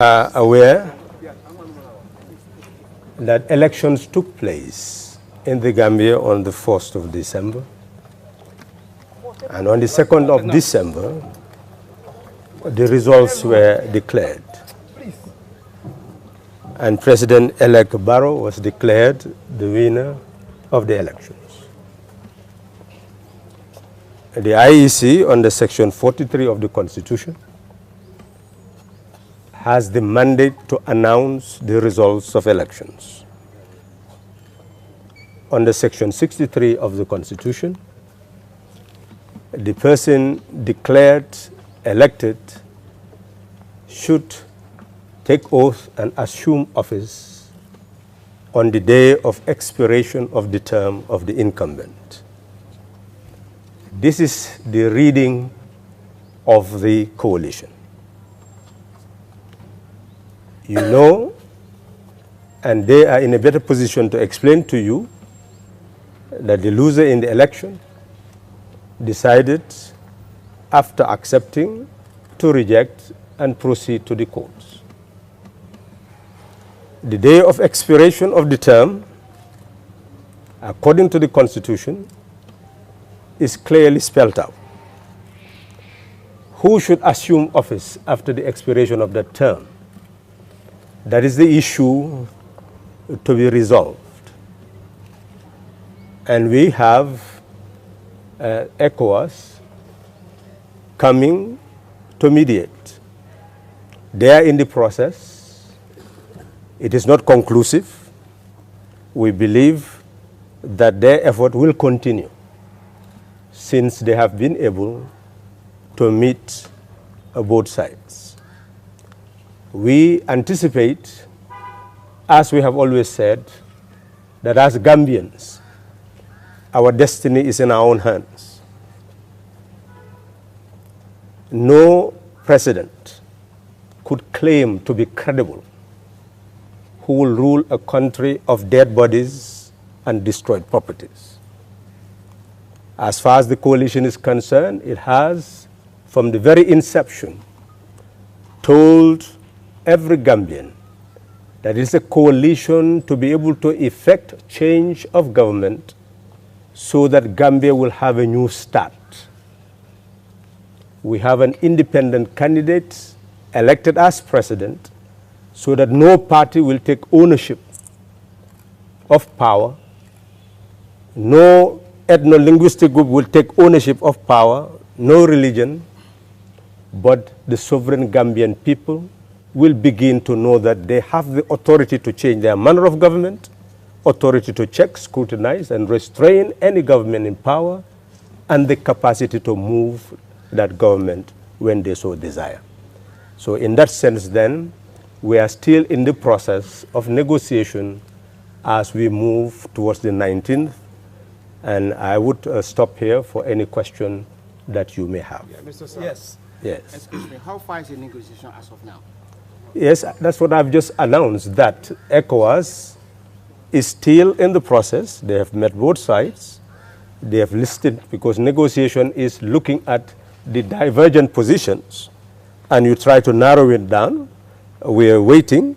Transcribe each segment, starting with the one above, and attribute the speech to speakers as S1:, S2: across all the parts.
S1: are aware that elections took place in the Gambia on the 1st of December. And on the 2nd of December, the results were declared. And President-elect Barrow was declared the winner of the elections. The IEC, under Section 43 of the Constitution, has the mandate to announce the results of elections. Under Section 63 of the Constitution, the person declared elected should take oath and assume office on the day of expiration of the term of the incumbent. This is the reading of the coalition. You know, and they are in a better position to explain to you that the loser in the election decided, after accepting, to reject and proceed to the courts. The day of expiration of the term, according to the Constitution, is clearly spelled out. Who should assume office after the expiration of that term? That is the issue to be resolved. And we have ECOWAS coming to mediate. They are in the process. It is not conclusive. We believe that their effort will continue since they have been able to meet both sides. We anticipate, as we have always said, that as Gambians, our destiny is in our own hands. No president could claim to be credible who will rule a country of dead bodies and destroyed properties. As far as the coalition is concerned, it has, from the very inception, told every Gambian that it's a coalition to be able to effect change of government so that Gambia will have a new start. We have an independent candidate elected as president so that no party will take ownership of power, no ethno-linguistic group will take ownership of power, no religion, but the sovereign Gambian people will begin to know that they have the authority to change their manner of government, authority to check, scrutinize, and restrain any government in power, and the capacity to move that government when they so desire. So in that sense, then, we are still in the process of negotiation as we move towards the 19th, and I would stop here for any question that you may have.
S2: Yeah, Mr. Sallah. Yes.
S1: Yes.
S2: Excuse me, how far is the negotiation as of now?
S1: Yes, that's what I've just announced, that ECOWAS is still in the process. They have met both sides. They have listed, because negotiation is looking at the divergent positions, and you try to narrow it down. We are waiting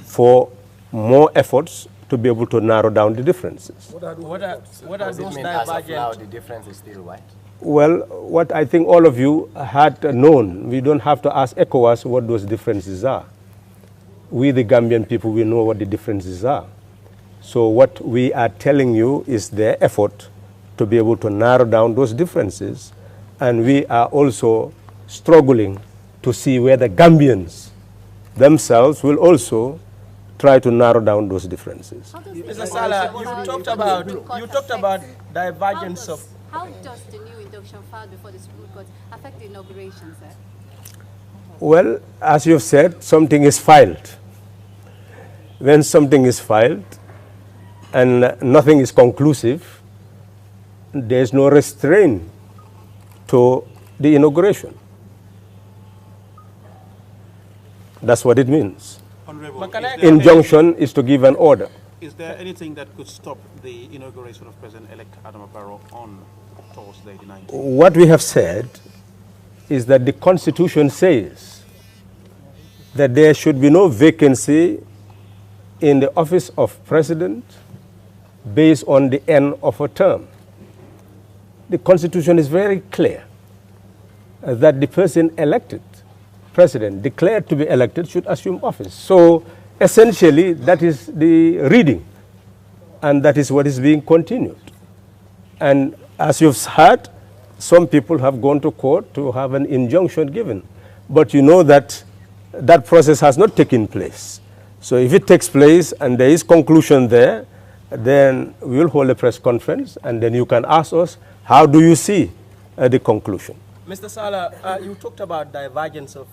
S1: for more efforts to be able to narrow down the differences.
S3: What are those divergent? Now the difference is still what?
S1: Well, what I think all of you had known, we don't have to ask ECOWAS what those differences are. We, the Gambian people, we know what the differences are. So what we are telling you is their effort to be able to narrow down those differences, and we are also struggling to see whether Gambians themselves will also try to narrow down those differences.
S3: Mr. Sallah, you talked about divergence of...
S4: How does the new induction filed before the Supreme Court affect the inauguration, sir?
S1: Well, as you've said, something is filed. When something is filed and nothing is conclusive, there's no restraint to the inauguration. That's what it means. Injunction is to give an order.
S5: Is there anything that could stop the inauguration of President-elect Adama Barrow on Thursday the 19th?
S1: What we have said is that the Constitution says that there should be no vacancy in the office of president based on the end of a term. The Constitution is very clear that the person elected, president, declared to be elected, should assume office. So essentially, that is the reading, and that is what is being continued. And as you've heard, some people have gone to court to have an injunction given. But you know that that process has not taken place. So if it takes place and there is conclusion there, then we will hold a press conference, and then you can ask us, how do you see the conclusion?
S3: Mr. Sallah, you talked about divergence of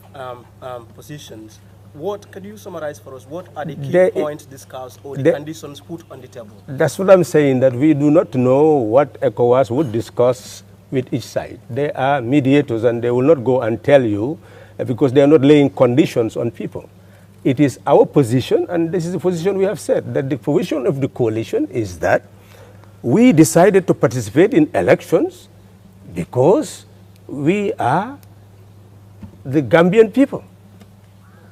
S3: positions. What can you summarize for us? What are the key points discussed or the conditions put on the table?
S1: That's what I'm saying, that we do not know what ECOWAS would discuss with each side. They are mediators, and they will not go and tell you because they are not laying conditions on people. It is our position, and this is the position we have said, that the position of the coalition is that we decided to participate in elections because we are the Gambian people,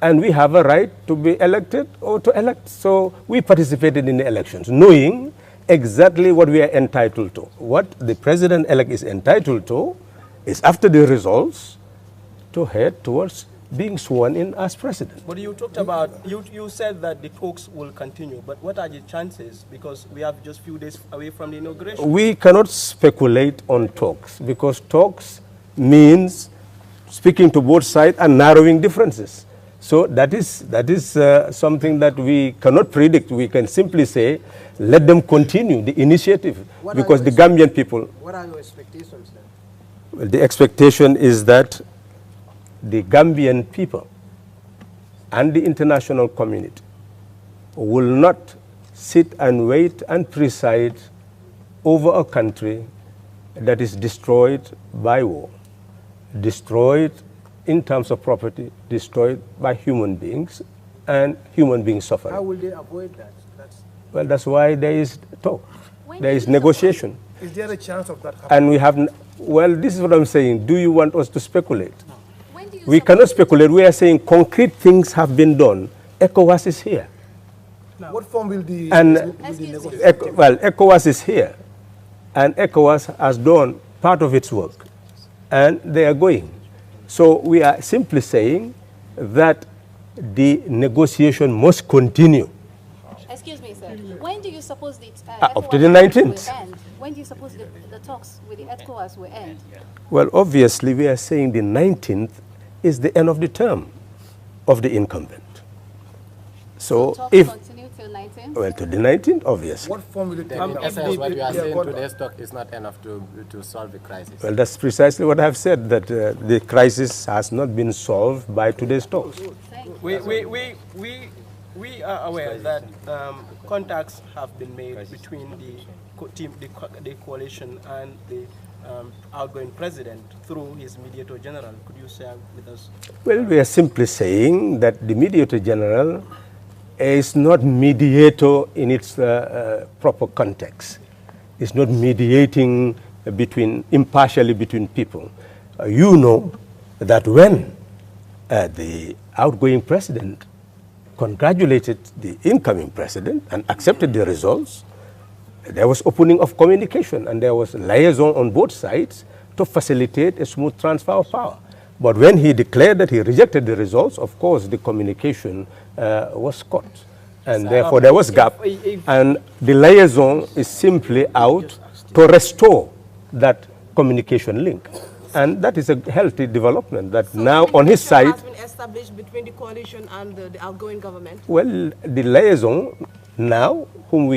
S1: and we have a right to be elected or to elect. So we participated in the elections, knowing exactly what we are entitled to. What the president-elect is entitled to is, after the results, to head towards being sworn in as president.
S3: But you talked about, you said that the talks will continue, but what are the chances? Because we have just a few days away from the inauguration.
S1: We cannot speculate on talks, because talks means speaking to both sides and narrowing differences. So that is something that we cannot predict. We can simply say, let them continue the initiative, because the Gambian people...
S2: What are your expectations then?
S1: Well, the expectation is that the Gambian people and the international community will not sit and wait and preside over a country that is destroyed by war, destroyed in terms of property, destroyed by human beings, and human beings suffering.
S2: How will they avoid that?
S1: Well, that's why there is talk, there is negotiation.
S2: Is there a chance of that happening?
S1: And we have, well, this is what I'm saying. Do you want us to speculate? We cannot speculate. We are saying concrete things have been done. ECOWAS is here.
S2: Now, what form will the...
S1: Well, ECOWAS is here. And ECOWAS has done part of its work. And they are going. So we are simply saying that the negotiation must continue.
S4: Excuse me, sir. When do you suppose the
S1: up to the 19th.
S4: Will end? When do you suppose the talks with the ECOWAS will end?
S1: Well, obviously, we are saying the 19th is the end of the term of the incumbent. So
S4: talks
S1: if...
S4: continue till 19th?
S1: Well, to the 19th, obviously.
S2: What form will it take?
S6: In essence, what you are saying, today's talk is not enough to solve the crisis.
S1: Well, that's precisely what I have said, that the crisis has not been solved by today's talks.
S3: We are aware that contacts have been made between the coalition and the outgoing president through his mediator general. Could you share with us?
S1: Well, we are simply saying that the mediator general is not mediator in its proper context. It's not mediating impartially between people. You know that when the outgoing president congratulated the incoming president and accepted the results, there was opening of communication, and there was liaison on both sides to facilitate a smooth transfer of power. But when he declared that he rejected the results, of course, the communication was cut. And therefore, there was gap. And the liaison is simply out to restore that communication link. And that is a healthy development, that so now on his side...
S7: has been established between the coalition and the outgoing government?
S1: Well, the liaison now, who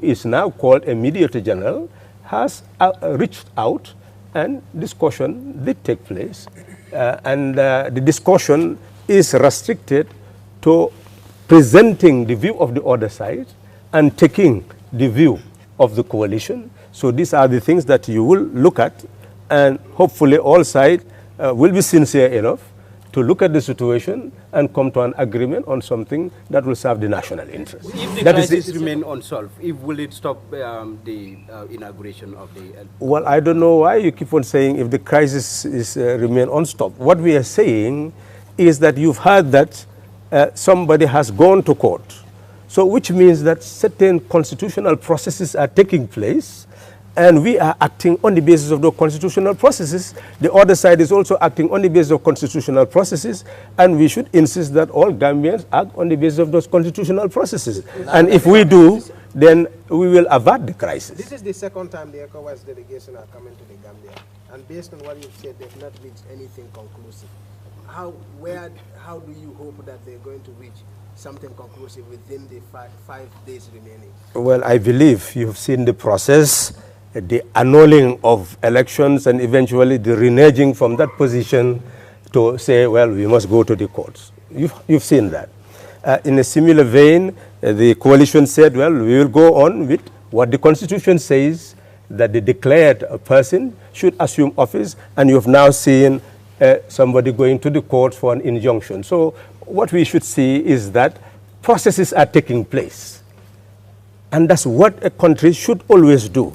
S1: is now called a mediator general, has reached out, and discussion did take place. The discussion is restricted to presenting the view of the other side and taking the view of the coalition. So these are the things that you will look at, and hopefully all sides will be sincere enough to look at the situation and come to an agreement on something that will serve the national interest.
S8: If the crisis remains unsolved, will it stop the inauguration of the...
S1: Well, I don't know why you keep on saying if the crisis is remain unstopped. What we are saying is that you've heard that somebody has gone to court. So which means that certain constitutional processes are taking place, and we are acting on the basis of those constitutional processes. The other side is also acting on the basis of constitutional processes, and we should insist that all Gambians act on the basis of those constitutional processes. And if we do, then we will avert the crisis.
S9: This is the second time the ECOWAS delegation are coming to the Gambia, and based on what you've said, they've not reached anything conclusive. How do you hope that they're going to reach something conclusive within the five days remaining?
S1: Well, I believe you've seen the process, the annulling of elections, and eventually the reneging from that position to say, well, we must go to the courts. You've seen that. In a similar vein, the coalition said, well, we will go on with what the Constitution says, that the declared person should assume office, and you have now seen somebody going to the court for an injunction. So what we should see is that processes are taking place. And that's what a country should always do,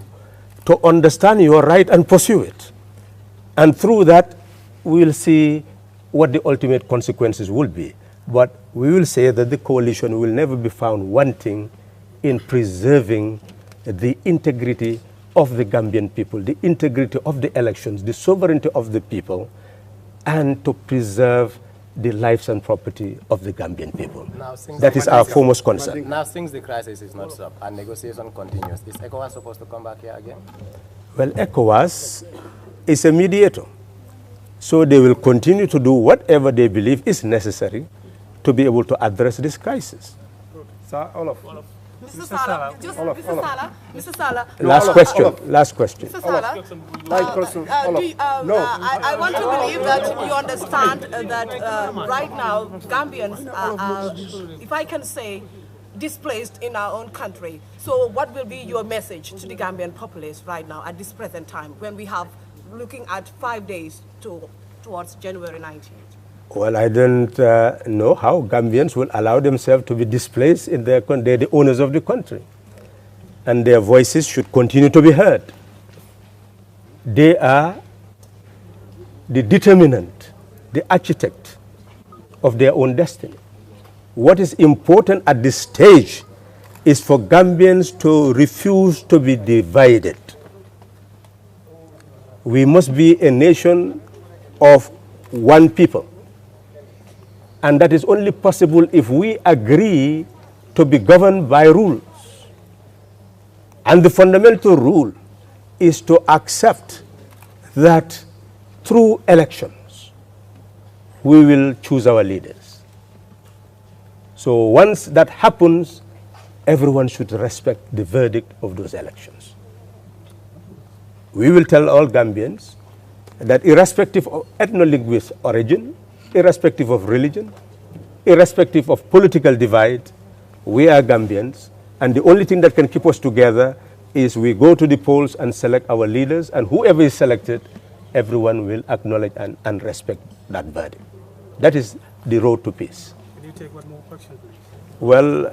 S1: to understand your right and pursue it. And through that, we will see what the ultimate consequences will be. But we will say that the coalition will never be found wanting in preserving the integrity of the Gambian people, the integrity of the elections, the sovereignty of the people, and to preserve the lives and property of the Gambian people. That is our foremost concern.
S6: Now, since the crisis is not stopped and negotiation continues, is ECOWAS supposed to come back here again?
S1: Well, ECOWAS is a mediator. So they will continue to do whatever they believe is necessary to be able to address this crisis.
S2: Sir, Olaf.
S7: Mr. Sallah, Mr. Sallah.
S1: Last question. Last question.
S7: Mr. Sallah, I want to believe that you understand that right now Gambians are, if I can say, displaced in our own country. So what will be your message to the Gambian populace right now at this present time when we have looking at 5 days towards January 19th?
S1: Well, I don't know how Gambians will allow themselves to be displaced in their country. They're the owners of the country. And their voices should continue to be heard. They are the determinant, the architect of their own destiny. What is important at this stage is for Gambians to refuse to be divided. We must be a nation of one people. And that is only possible if we agree to be governed by rules. And the fundamental rule is to accept that through elections, we will choose our leaders. So once that happens, everyone should respect the verdict of those elections. We will tell all Gambians that irrespective of ethno-linguistic origin, irrespective of religion, irrespective of political divide, we are Gambians, and the only thing that can keep us together is we go to the polls and select our leaders, and whoever is selected, everyone will acknowledge and respect that verdict. That is the road to peace.
S3: Can you take one more question, please?
S1: Well,